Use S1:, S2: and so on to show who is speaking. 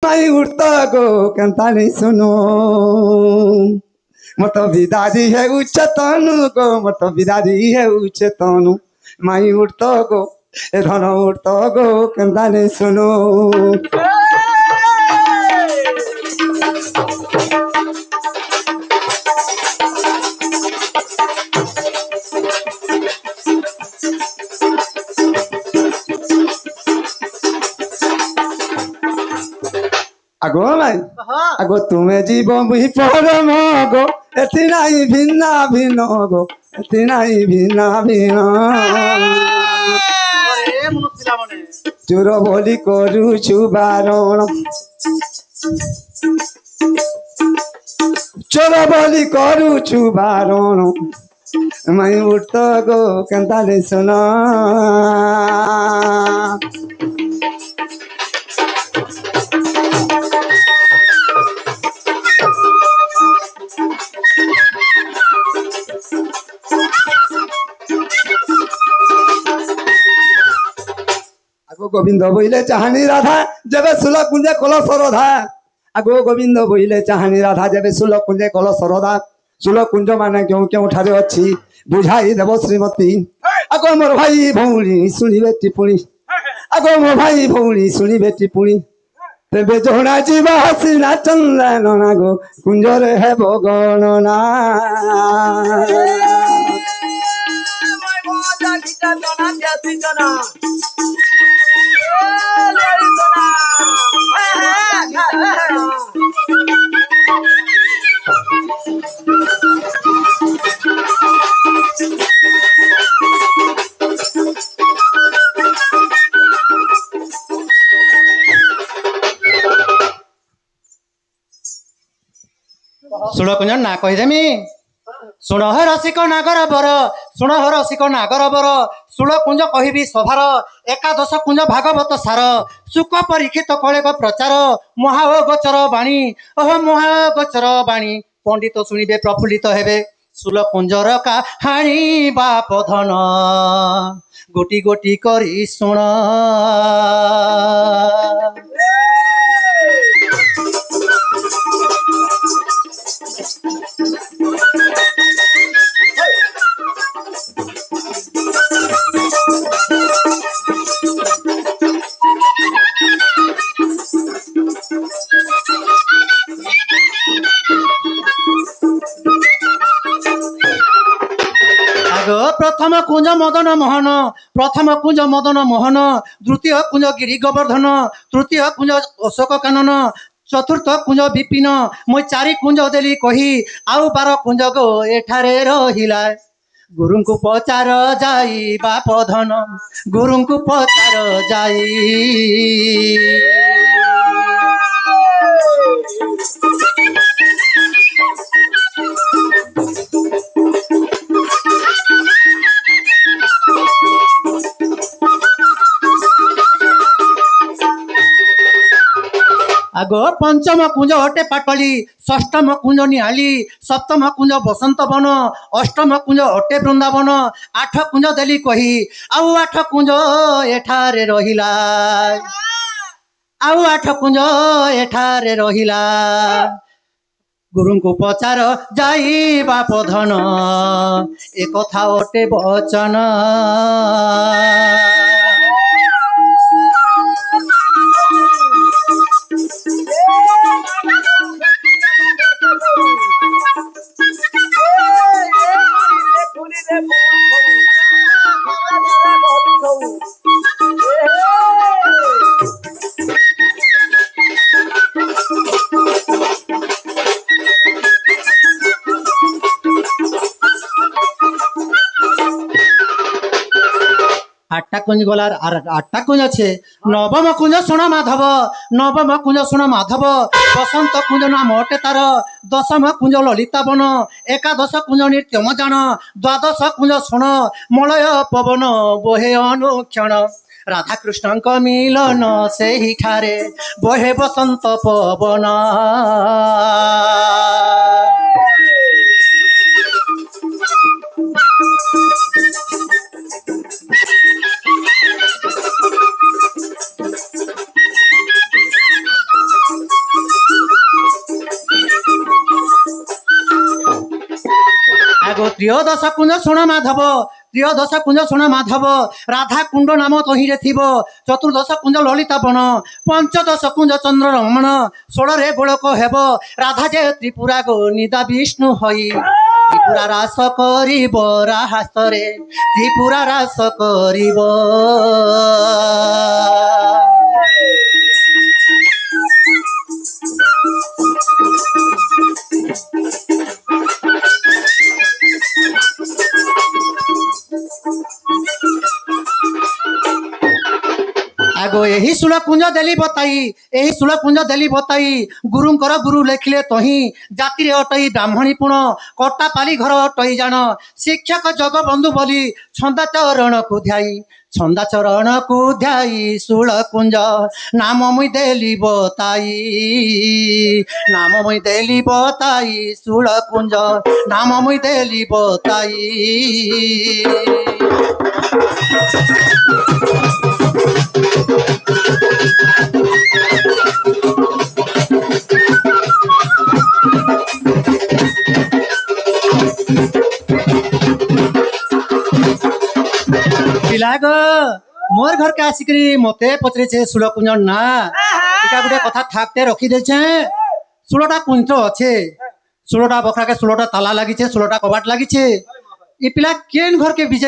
S1: ମାଇ ଉଠ ଗୋ କେନ୍ତାନି ଶୁନୁ ମତ ବିଦାରି ହେଉଛେ ତନୁ ଗୋ ମତ ବିଦାରି ହେଉଛେ ତନୁ ମାଇ ଉଠ ଗୋ ଏ ଧନ ଉଠ ଗୋ କେନ୍ତାନି ଶୁନୁ আগো নাই আগো তুমি জীব মুহি পরম গো এতি নাই ভিন্না ভিন্ন গো এতি নাই ভিন্না ভিন্ন চোর বলি করুছু বারণ চোর বলি করুছু বারণ মাই উঠ গো কেন্তা শুন আগো গোবিন্দ বইলে চাহানি রাধা যেবে সুল কুঞ্জে কল সরধা আগো গোবিন্দ বইলে চাহানি রাধা যেবে সুল কুঞ্জে কল সরধা সুল কুঞ্জ মানে কেউঠারে অছি বুঝাই দেব শ্রীমতী আগো মোর ভাই ভৌণী শুনিবে টিপুণী আগো মো ভাই ভৌণী শুনিবে টিপুণী তেবে জোড়া ଯିବା ହସିନା ଚନ୍ଦନ ଗো କୁଞ୍ଜରେ ହେବ ଗଣନା
S2: सुण कुंज ना कहीदेमी शुण हे रसिक नागर बर शुण हे रसिक नागर बर शुण कुंज कहबी सभार एकादश कुंज भागवत सार सुख परीक्षित कलेग प्रचार महागोचर बाणी ओह महागोचर बाणी पंडित शुणे प्रफुल्लित हेबे सुल कुंजर काहाणी बाप धन गोटी गोटी करी शुण प्रथम कुंज मदन मोहन प्रथम कुंज मदन मोहन द्वितीय कुंज गिरी गोवर्धन तृतीय कुंज अशोक कानन चतुर्थ कुंज विपिन मु चारि कुंज देली कही आउ 12 कुंज गो एठारे रहिला गुरु को पचार जाई बाप धन गुरु को पचार जाई आगो पंचम कुंज हटे पाटली षष्ठम कुंज निहाली सप्तम कुंज बसंत वन अष्टम कुंज हटे वृंदावन 8 कुंज देली कही आउ 8 कुंज एठारे रहिला आउ 8 कुंज एठारे रहिला गुरु को पचार जाई बाप धन ए कथा हटे वचन आठटा कुंज गलार आठटा कुंज अच्छे नवम कुंज शुण माधव नवम कुंज शुण माधव बसंत कुंज नाम अटे तार दशम कुंज ललिता वन एकादश कुंज नित्यम जान द्वादश कुंज शुण मलय पवन बोहे अनुक्षण राधा कृष्ण मिलन से ही ठारे बोहे बसंत पवन আগো ত্রিয়োদশ কুঞ্জ শুণ মাধব ত্রিয়োদশ কুঞ্জ শুণ মাধব রাধা কুণ্ড নাম তহিঁরে থিব চতুর্দশ কুঞ্জ ললিতা বন পঞ্চদশ কুঞ্জ চন্দ্র রমণ 16রে গোলক হেব রাধা যে ত্রিপুরা গো নিদা বিষ্ণু হই ত্রিপুরা রাস করিব রাহাসরে ত্রিপুরা রাস করিব আগো ଏହି ଶୂଳ କୁଞ୍ଜ ଦେଲି ବତାଇ ଏହି ଶୂଳ କୁଞ୍ଜ ଦେଲି ବତାଇ ଗୁରୁଙ୍କର ଗୁରୁ ଲେଖିଲେ ତହିଁ ଜାତିରେ ଅଟଇ ବ୍ରାହ୍ମଣୀ ପୁଣ କଟା ପାଲି ଘର ଅଟଇ ଜାଣ ଶିକ୍ଷକ ଜଗବନ୍ଧୁ ବୋଲି ଛନ୍ଦା ଚରଣକୁ ଧ୍ୟାଇ ଶୂଳ କୁଞ୍ଜ ନାମ ମୁଇଁ ଦେଲି ବତାଇ ନାମ ମୁଇଁ ଦେଲି ବତାଇ ଶୂଳ କୁଞ୍ଜ ନାମ ମୁଇଁ ଦେଲି ବତାଇ ପିଲାଗ मोर घर के आसिकरी मते पचरे छे सुल कुंज ना इटा गुटे कथा थाकते रखी दे छे सुलटा कुंज अच्छे सुलटा बखरा के सुलटा ताला लगी छे सुलटा कबाट लगी छे ई पिला केन घर के विजय